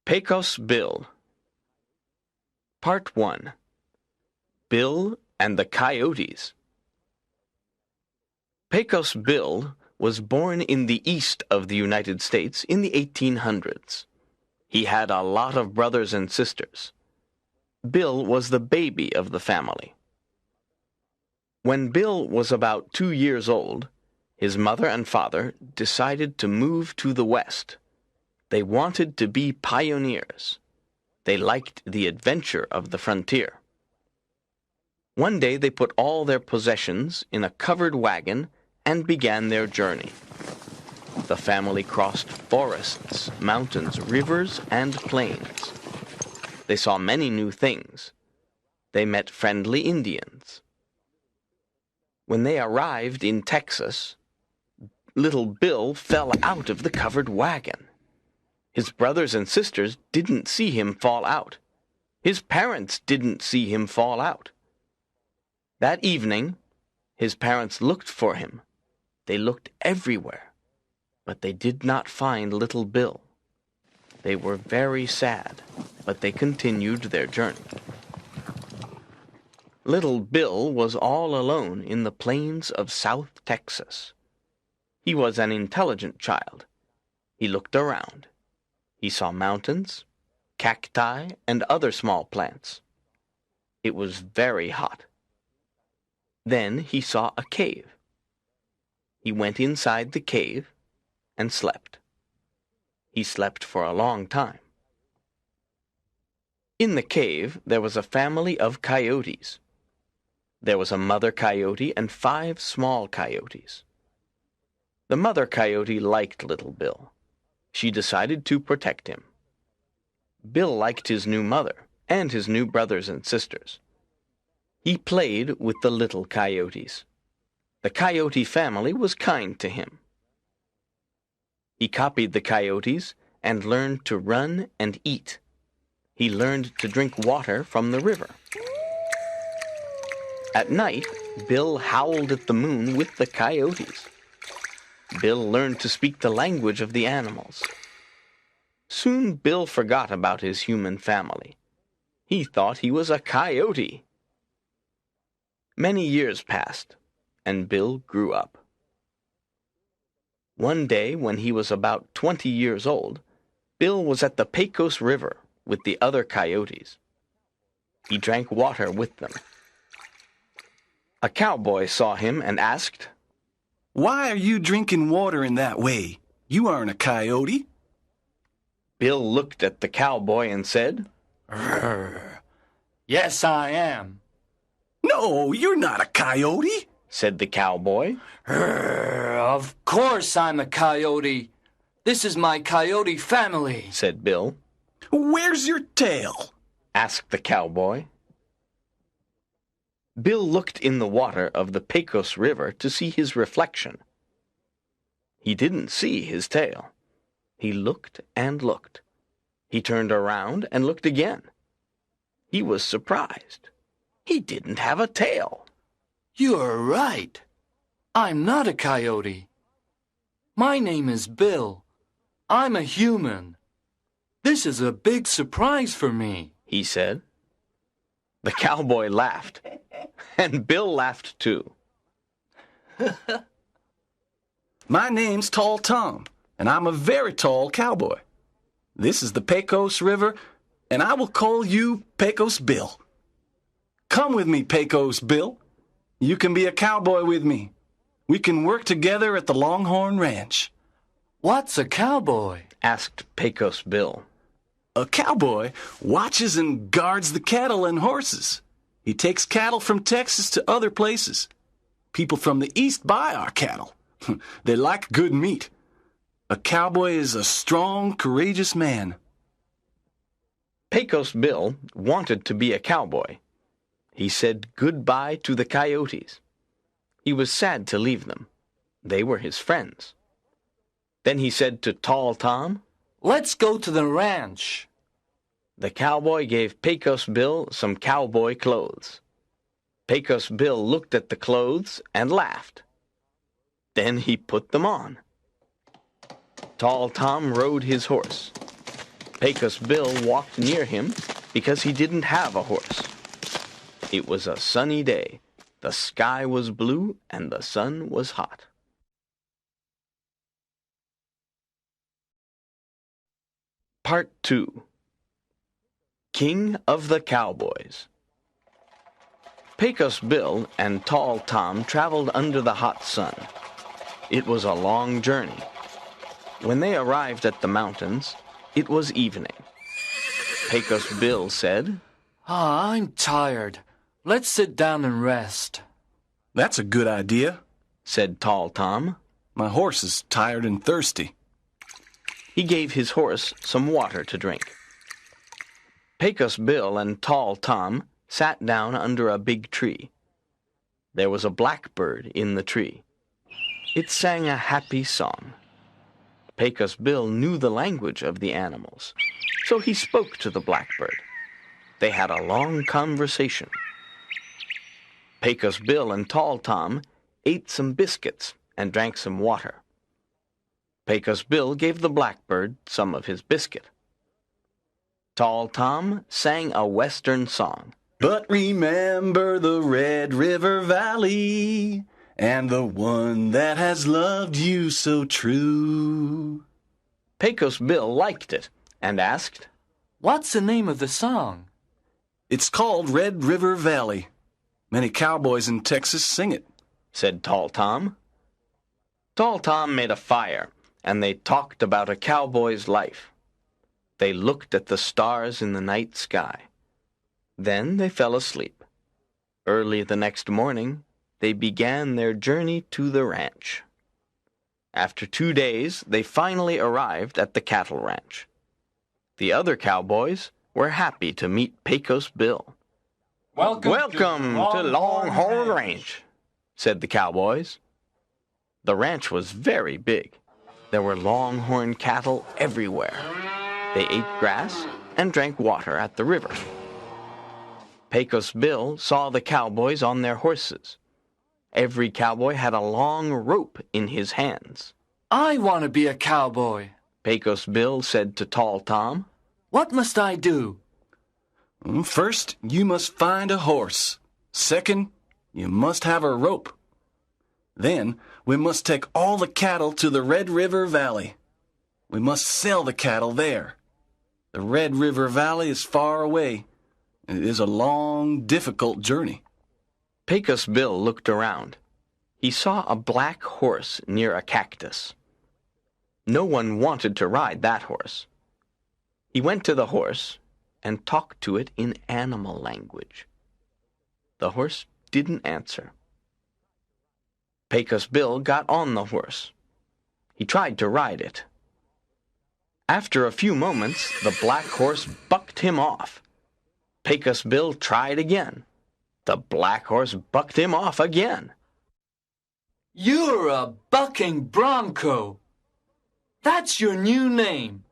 Pecos Bill. Part 1. Bill and the Coyotes. Pecos Bill was born in the east of the United States in the 1800s. He had a lot of brothers and sisters. Bill was the baby of the family. When Bill was about 2 years old, his mother and father decided to move to the west. They wanted to be pioneers. They liked the adventure of the frontier. One day they put all their possessions in a covered wagon and began their journey. The family crossed forests, mountains, rivers, and plains. They saw many new things. They met friendly Indians. When they arrived in Texas, little Bill fell out of the covered wagon. His brothers and sisters didn't see him fall out. His parents didn't see him fall out. That evening, his parents looked for him. They looked everywhere, but they did not find little Bill. They were very sad, but they continued their journey. Little Bill was all alone in the plains of South Texas. He was an intelligent child. He looked around. He saw mountains, cacti, and other small plants. It was very hot. Then he saw a cave. He went inside the cave and slept. He slept for a long time. In the cave, there was a family of coyotes. There was a mother coyote and 5 small coyotes. The mother coyote liked little Bill. She decided to protect him. Bill liked his new mother and his new brothers and sisters. He played with the little coyotes. The coyote family was kind to him. He copied the coyotes and learned to run and eat. He learned to drink water from the river. At night, Bill howled at the moon with the coyotes. Bill learned to speak the language of the animals. Soon Bill forgot about his human family. He thought he was a coyote. Many years passed, and Bill grew up. One day, when he was about 20 years old, Bill was at the Pecos River with the other coyotes. He drank water with them. A cowboy saw him and asked, "Why are you drinking water in that way? You aren't a coyote." Bill looked at the cowboy and said, "Rrr. Yes, I am." "No, you're not a coyote," said the cowboy. "Rrr. Of course I'm a coyote. This is my coyote family," said Bill. "Where's your tail?" asked the cowboy. Bill looked in the water of the Pecos River to see his reflection. He didn't see his tail. He looked and looked. He turned around and looked again. He was surprised. He didn't have a tail. "You're right. I'm not a coyote. My name is Bill. I'm a human. This is a big surprise for me," he said. The cowboy laughed, and Bill laughed too. "My name's Tall Tom, and I'm a very tall cowboy. This is the Pecos River, and I will call you Pecos Bill. Come with me, Pecos Bill. You can be a cowboy with me. We can work together at the Longhorn Ranch." "What's a cowboy?" asked Pecos Bill. "A cowboy watches and guards the cattle and horses. He takes cattle from Texas to other places. People from the east buy our cattle. They like good meat. A cowboy is a strong, courageous man." Pecos Bill wanted to be a cowboy. He said goodbye to the coyotes. He was sad to leave them. They were his friends. Then he said to Tall Tom, "Let's go to the ranch." The cowboy gave Pecos Bill some cowboy clothes. Pecos Bill looked at the clothes and laughed. Then he put them on. Tall Tom rode his horse. Pecos Bill walked near him because he didn't have a horse. It was a sunny day. The sky was blue and the sun was hot. Part 2. King of the Cowboys. Pecos Bill and Tall Tom traveled under the hot sun. It was a long journey. When they arrived at the mountains, it was evening. Pecos Bill said, I'm tired. Let's sit down and rest. That's a good idea, said Tall Tom. My horse is tired and thirsty. He gave his horse some water to drink. Pecos Bill and Tall Tom sat down under a big tree. There was a blackbird in the tree. It sang a happy song. Pecos Bill knew the language of the animals, so he spoke to the blackbird. They had a long conversation. Pecos Bill and Tall Tom ate some biscuits and drank some water. Pecos Bill gave the blackbird some of his biscuit. Tall Tom sang a western song. But remember the Red River Valley, and the one that has loved you so true. Pecos Bill liked it and asked, What's the name of the song? It's called Red River Valley. Many cowboys in Texas sing it, said Tall Tom. Tall Tom made a fire, and they talked about a cowboy's life. They looked at the stars in the night sky. Then they fell asleep. Early the next morning, they began their journey to the ranch. After 2 days, they finally arrived at the cattle ranch. The other cowboys were happy to meet Pecos Bill. Welcome to Longhorn Ranch, said the cowboys. The ranch was very big. There were longhorn cattle everywhere. They ate grass and drank water at the river. Pecos Bill saw the cowboys on their horses. Every cowboy had a long rope in his hands. I want to be a cowboy, Pecos Bill said to Tall Tom. What must I do? First, you must find a horse. Second, you must have a rope. Then, we must take all the cattle to the Red River Valley. We must sell the cattle there. The Red River Valley is far away. It is a long, difficult journey. Pecos Bill looked around. He saw a black horse near a cactus. No one wanted to ride that horse. He went to the horse and talked to it in animal language. The horse didn't answer. Pecos Bill got on the horse. He tried to ride it. After a few moments, the black horse bucked him off. Pecos Bill tried again. The black horse bucked him off again. You're a bucking bronco. That's your new name,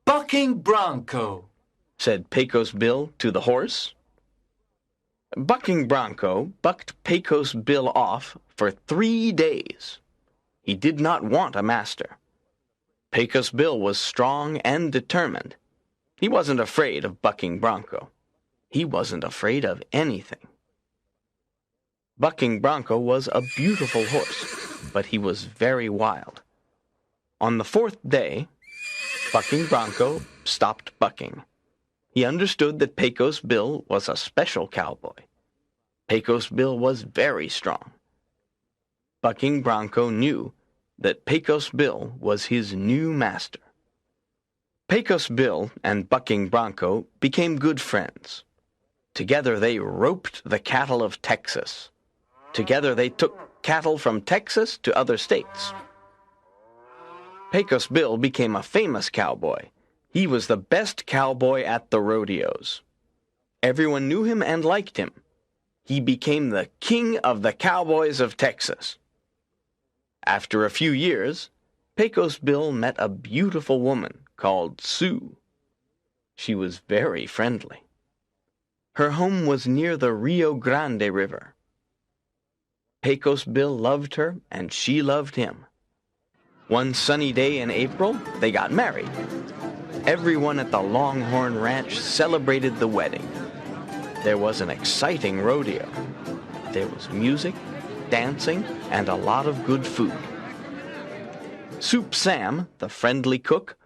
Bucking Bronco, said Pecos Bill to the horse. Bucking Bronco bucked Pecos Bill off for 3 days. He did not want a master. Pecos Bill was strong and determined. He wasn't afraid of Bucking Bronco. He wasn't afraid of anything. Bucking Bronco was a beautiful horse, but he was very wild. On the 4th day, Bucking Bronco stopped bucking. He understood that Pecos Bill was a special cowboy. Pecos Bill was very strong. Bucking Bronco knew that Pecos Bill was his new master. Pecos Bill and Bucking Bronco became good friends. Together they roped the cattle of Texas. Together they took cattle from Texas to other states. Pecos Bill became a famous cowboy. He was the best cowboy at the rodeos. Everyone knew him and liked him. He became the king of the cowboys of Texas. After a few years, Pecos Bill met a beautiful woman called Sue. She was very friendly. Her home was near the Rio Grande River. Pecos Bill loved her, and she loved him. One sunny day in April, they got married. Everyone at the Longhorn Ranch celebrated the wedding. There was an exciting rodeo. There was music, dancing, and a lot of good food. Soup Sam, the friendly cook,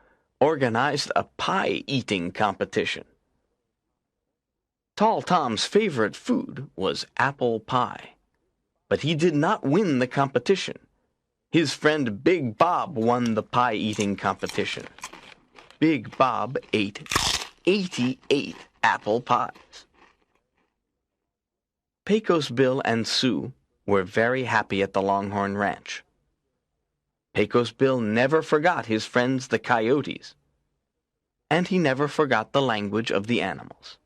organized a pie-eating competition. Tall Tom's favorite food was apple pie, but he did not win the competition. His friend Big Bob won the pie-eating competition. Big Bob ate 88 apple pies. Pecos Bill and Sue were very happy at the Longhorn Ranch. Pecos Bill never forgot his friends the coyotes, and he never forgot the language of the animals.